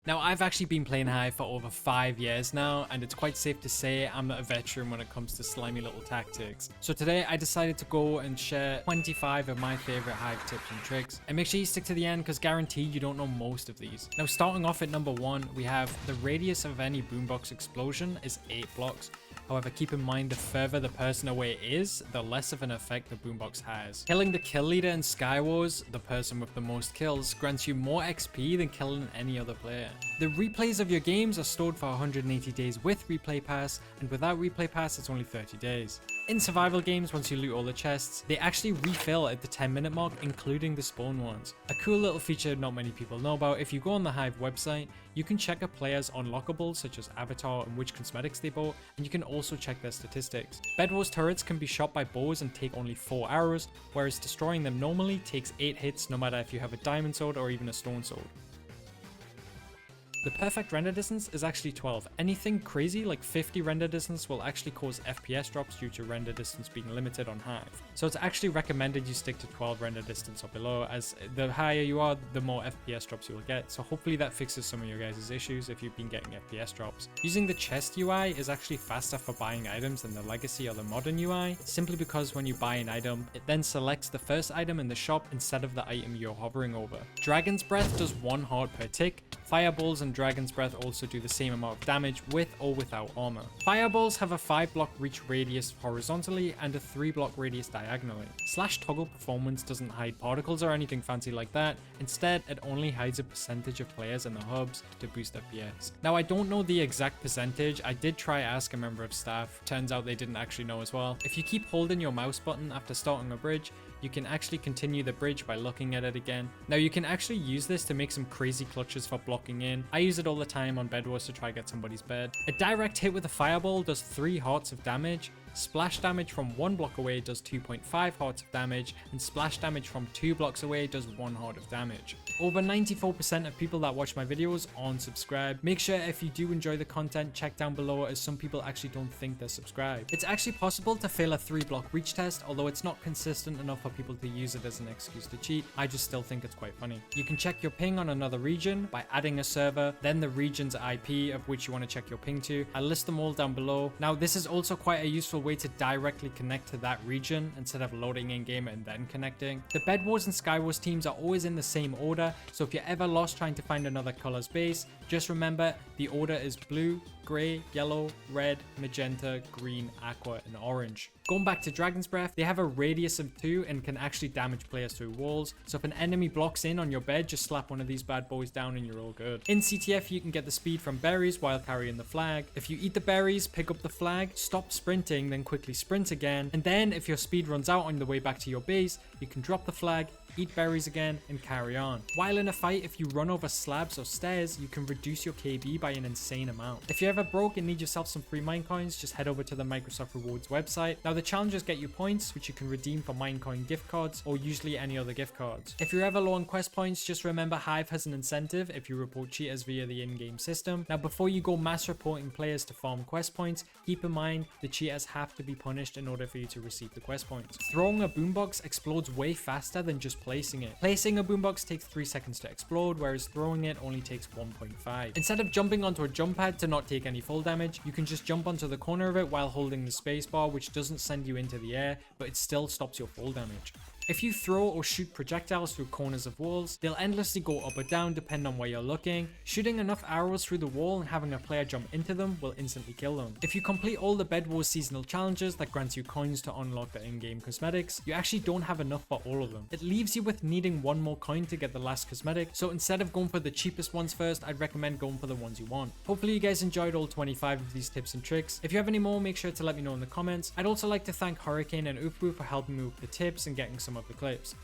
Now, I've actually been playing Hive for over 5 years now, and it's quite safe to say I'm a veteran when it comes to slimy little tactics. So today I decided to go and share 25 of my favorite Hive tips and tricks. And make sure you stick to the end because guaranteed you don't know most of these. Now, starting off at number 1, we have the radius of any boombox explosion is 8 blocks. However, keep in mind the further the person away is, the less of an effect the boombox has. Killing the kill leader in Skywars, the person with the most kills, grants you more XP than killing any other player. The replays of your games are stored for 180 days with Replay Pass, and without Replay Pass it's only 30 days. In survival games, once you loot all the chests, they actually refill at the 10-minute mark, including the spawn ones. A cool little feature not many people know about: if you go on the Hive website, you can check a player's unlockables such as avatar and which cosmetics they bought, and you can also check their statistics. Bed Wars turrets can be shot by bows and take only 4 arrows, whereas destroying them normally takes 8 hits no matter if you have a diamond sword or even a stone sword. The perfect render distance is actually 12. Anything crazy like 50 render distance will actually cause FPS drops due to render distance being limited on Hive. So it's actually recommended you stick to 12 render distance or below, as the higher you are, the more FPS drops you will get. So hopefully that fixes some of your guys' issues if you've been getting FPS drops. Using the chest UI is actually faster for buying items than the legacy or the modern UI, simply because when you buy an item, it then selects the first item in the shop instead of the item you're hovering over. Dragon's Breath does 1 heart per tick. Fireballs and Dragon's Breath also do the same amount of damage with or without armor. Fireballs have a 5 block reach radius horizontally and a 3 block radius diagonally. Slash toggle performance doesn't hide particles or anything fancy like that. Instead, it only hides a percentage of players in the hubs to boost FPS. Now, I don't know the exact percentage. I did try ask a member of staff. Turns out they didn't actually know as well. If you keep holding your mouse button after starting a bridge, you can actually continue the bridge by looking at it again. Now, you can actually use this to make some crazy clutches for blocking in. I use it all the time on Bed Wars to try get somebody's bed. A direct hit with a fireball does 3 hearts of damage. Splash damage from 1 block away does 2.5 hearts of damage, and splash damage from 2 blocks away does 1 heart of damage. Over 94% of people that watch my videos aren't subscribed. Make sure if you do enjoy the content, check down below, as some people actually don't think they're subscribed. It's actually possible to fail a 3 block reach test, although it's not consistent enough for people to use it as an excuse to cheat. I just still think it's quite funny. You can check your ping on another region by adding a server, then the region's IP of which you want to check your ping to. I'll list them all down below. Now, this is also quite a useful way to directly connect to that region instead of loading in game and then connecting. The Bed Wars and Skywars teams are always in the same order, so if you're ever lost trying to find another color's base, just remember the order is blue, grey, yellow, red, magenta, green, aqua, and orange. Going back to Dragon's Breath, they have a radius of 2 and can actually damage players through walls, so if an enemy blocks in on your bed, just slap one of these bad boys down and you're all good. In CTF, you can get the speed from berries while carrying the flag. If you eat the berries, pick up the flag, stop sprinting, then quickly sprint again, and then if your speed runs out on the way back to your base, you can drop the flag, eat berries again, and carry on. While in a fight, if you run over slabs or stairs, you can reduce your KB by an insane amount. If you're ever broke and need yourself some free Minecoins, just head over to the Microsoft Rewards website. Now, the challenges get you points, which you can redeem for Minecoin gift cards or usually any other gift cards. If you're ever low on quest points, just remember Hive has an incentive if you report cheaters via the in-game system. Now, before you go mass reporting players to farm quest points, keep in mind the cheaters have to be punished in order for you to receive the quest points. Throwing a boombox explodes way faster than just placing it. Placing a boombox takes 3 seconds to explode, whereas throwing it only takes 1.5. Instead of jumping onto a jump pad to not take any fall damage, you can just jump onto the corner of it while holding the spacebar, which doesn't send you into the air, but it still stops your fall damage. If you throw or shoot projectiles through corners of walls, they'll endlessly go up or down depending on where you're looking. Shooting enough arrows through the wall and having a player jump into them will instantly kill them. If you complete all the Bed Wars seasonal challenges that grants you coins to unlock the in-game cosmetics, you actually don't have enough for all of them. It leaves you with needing 1 more coin to get the last cosmetic, so instead of going for the cheapest ones first, I'd recommend going for the ones you want. Hopefully you guys enjoyed all 25 of these tips and tricks. If you have any more, make sure to let me know in the comments. I'd also like to thank Hurricane and Ufu for helping me with the tips and getting some of the clips.